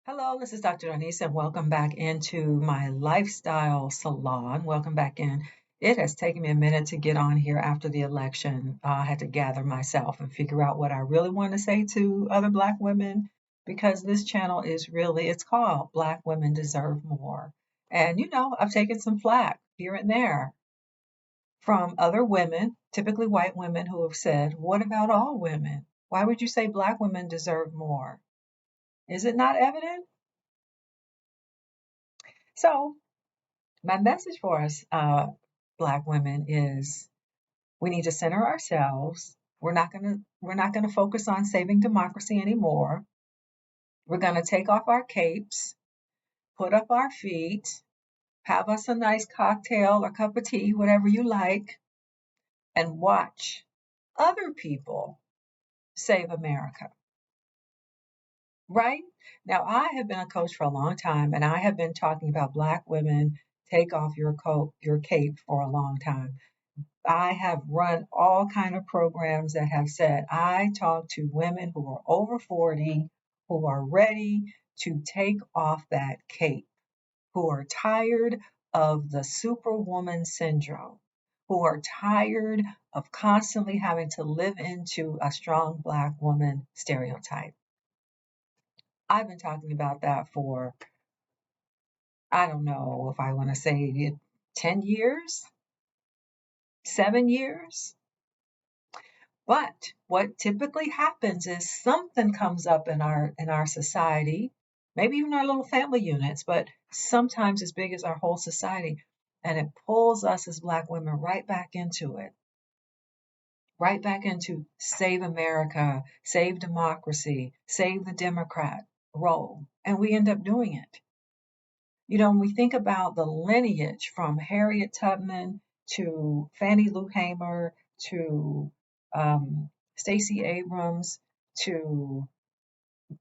Hello, this is Dr. Darnise, and welcome back into my lifestyle salon. Welcome back in. It has taken me a minute to get on here after the election. I had to gather myself and figure out what I really want to say to other Black women because this channel is really, it's called Black Women Deserve More. And I've taken some flack here and there from other women, typically white women, who have said, what about all women? Why would you say Black women deserve more? Is it not evident? So, my message for us, Black women, is we need to center ourselves. We're not gonna focus on saving democracy anymore. We're gonna take off our capes, put up our feet, have us a nice cocktail or cup of tea, whatever you like, and watch other people save America. Right? Now, I have been a coach for a long time, and I have been talking about Black women take off your coat, your cape for a long time. I have run all kind of programs that have said I talk to women who are over 40 who are ready to take off that cape, who are tired of the superwoman syndrome, who are tired of constantly having to live into a strong Black woman stereotype. I've been talking about that for, I don't know if I want to say 10 years, 7 years. But what typically happens is something comes up in our society, maybe even our little family units, but sometimes as big as our whole society, and it pulls us as Black women right back into it, right back into save America, save democracy, save the Democrat role, and we end up doing it. When we think about the lineage from Harriet Tubman to Fannie Lou Hamer to Stacey Abrams to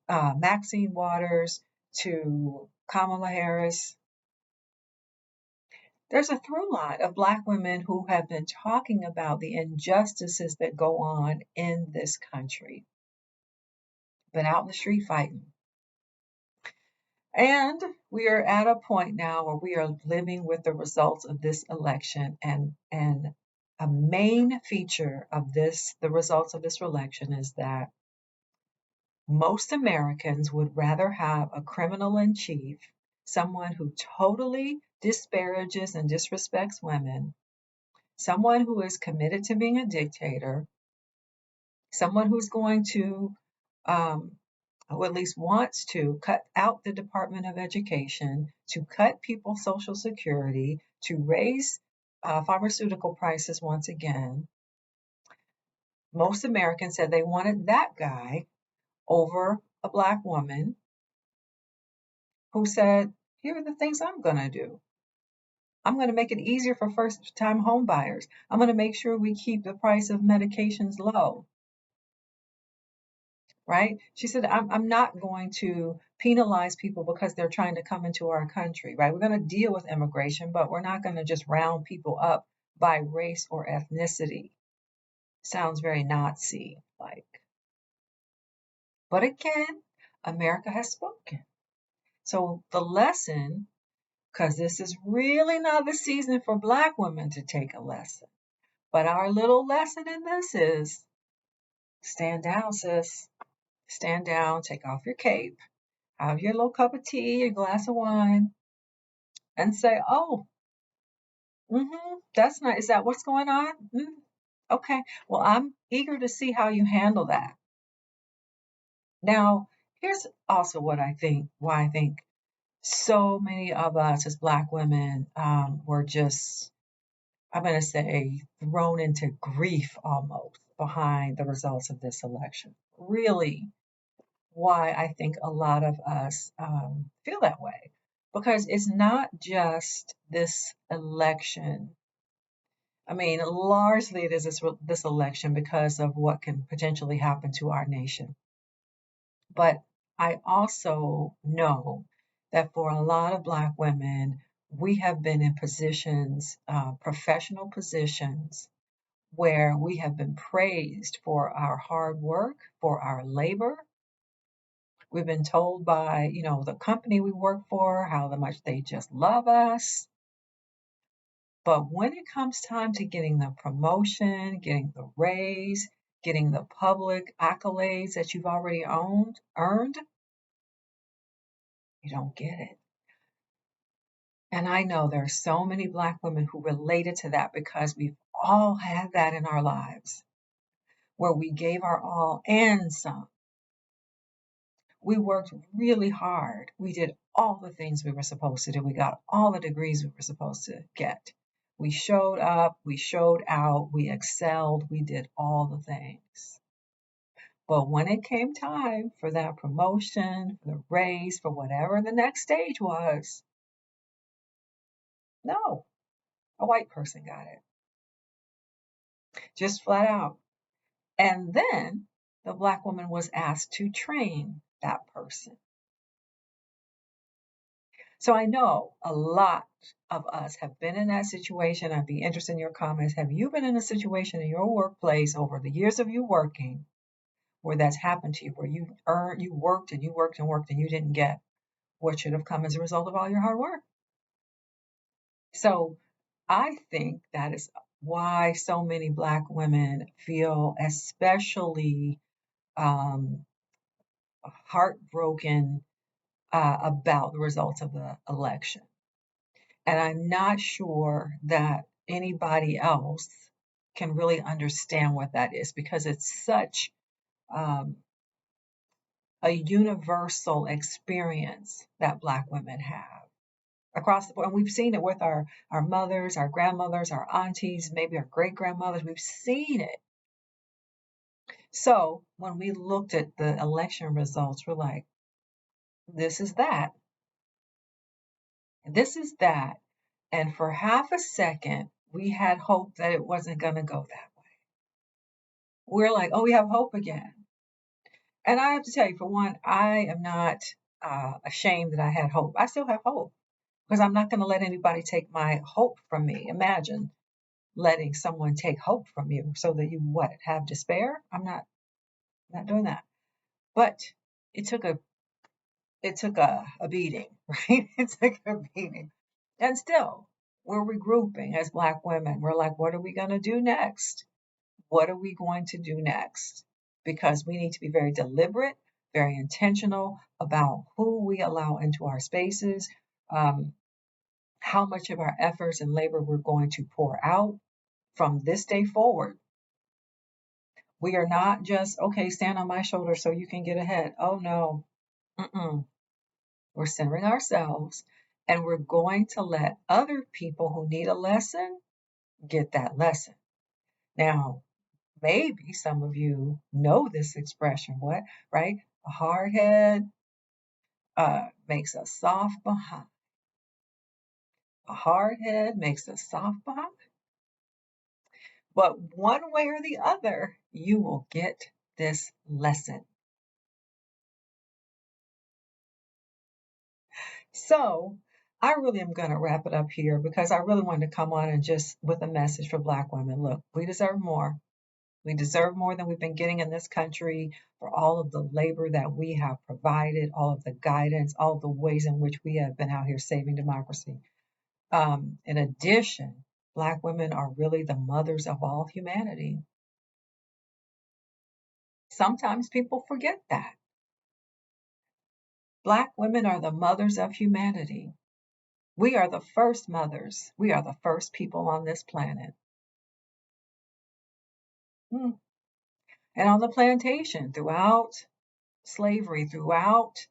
Maxine Waters to Kamala Harris, there's a through line of Black women who have been talking about the injustices that go on in this country, been out in the street fighting. And we are at a point now where we are living with the results of this election. And a main feature of the results of this election, is that most Americans would rather have a criminal in chief, someone who totally disparages and disrespects women, someone who is committed to being a dictator, someone who's going to who at least wants to cut out the Department of Education, to cut people's Social Security, to raise pharmaceutical prices once again. Most Americans said they wanted that guy over a Black woman who said, here are the things I'm going to do. I'm going to make it easier for first time home buyers. I'm going to make sure we keep the price of medications low. Right? She said, I'm not going to penalize people because they're trying to come into our country, right? We're going to deal with immigration, but we're not going to just round people up by race or ethnicity. Sounds very Nazi like. But again, America has spoken. So the lesson, because this is really not the season for Black women to take a lesson, but our little lesson in this is stand down, sis. Stand down, take off your cape, have your little cup of tea, your glass of wine, and say, "Oh, that's nice. Is that what's going on? Okay. Well, I'm eager to see how you handle that." Now, here's also why I think so many of us as Black women were just, I'm going to say, thrown into grief almost behind the results of this election. Really, why I think a lot of us feel that way. Because it's not just this election. I mean, largely it is this election because of what can potentially happen to our nation. But I also know that for a lot of Black women, we have been in positions, professional positions, where we have been praised for our hard work, for our labor, We've been told by, the company we work for, how much they just love us. But when it comes time to getting the promotion, getting the raise, getting the public accolades that you've already earned, you don't get it. And I know there are so many Black women who related to that because we've all had that in our lives where we gave our all and some. We worked really hard. We did all the things we were supposed to do. We got all the degrees we were supposed to get. We showed up, we showed out, we excelled, we did all the things. But when it came time for that promotion, for the raise, for whatever the next stage was, no, a white person got it. Just flat out. And then the Black woman was asked to train that person. So I know a lot of us have been in that situation. I'd be interested in your comments. Have you been in a situation in your workplace over the years of you working where that's happened to you, where you worked and you worked and worked and you didn't get what should have come as a result of all your hard work? So I think that is why so many Black women feel especially heartbroken about the results of the election. And I'm not sure that anybody else can really understand what that is because it's such a universal experience that Black women have across the board. And we've seen it with our mothers, our grandmothers, our aunties, maybe our great grandmothers. We've seen it. So when we looked at the election results, we're like, this is that. This is that. And for half a second, we had hope that it wasn't going to go that way. We're like, oh, we have hope again. And I have to tell you, for one, I am not ashamed that I had hope. I still have hope because I'm not going to let anybody take my hope from me. Imagine letting someone take hope from you so that you have despair? I'm not doing that. But it took a beating, right? It took a beating. And still, we're regrouping as Black women. We're like, what are we going to do next? What are we going to do next? Because we need to be very deliberate, very intentional about who we allow into our spaces, how much of our efforts and labor we're going to pour out from this day forward. We are not just, okay, stand on my shoulder so you can get ahead. Oh, no. We're centering ourselves and we're going to let other people who need a lesson get that lesson. Now, maybe some of you know this expression, right? A hard head makes a soft behind. A hard head makes a soft behind. But one way or the other, you will get this lesson. So I really am going to wrap it up here because I really wanted to come on and just with a message for Black women. Look, we deserve more. We deserve more than we've been getting in this country for all of the labor that we have provided, all of the guidance, all of the ways in which we have been out here saving democracy. In addition, Black women are really the mothers of all humanity. Sometimes people forget that. Black women are the mothers of humanity. We are the first mothers. We are the first people on this planet. And on the plantation, throughout slavery, throughout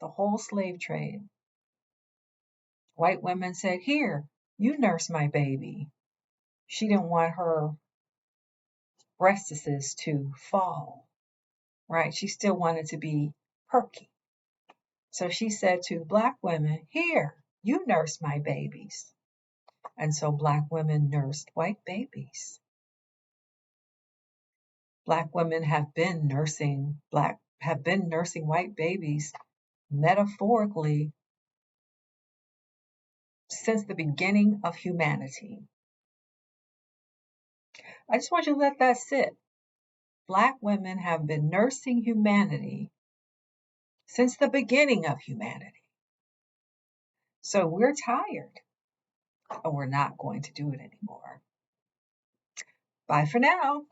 the whole slave trade, white women said, here, you nurse my baby. She didn't want her breastises to fall, right? She still wanted to be perky. So she said to Black women, here, you nurse my babies. And so Black women nursed white babies. Black women have been nursing white babies metaphorically since the beginning of humanity. I just want you to let that sit. Black women have been nursing humanity since the beginning of humanity. So we're tired, and we're not going to do it anymore. Bye for now.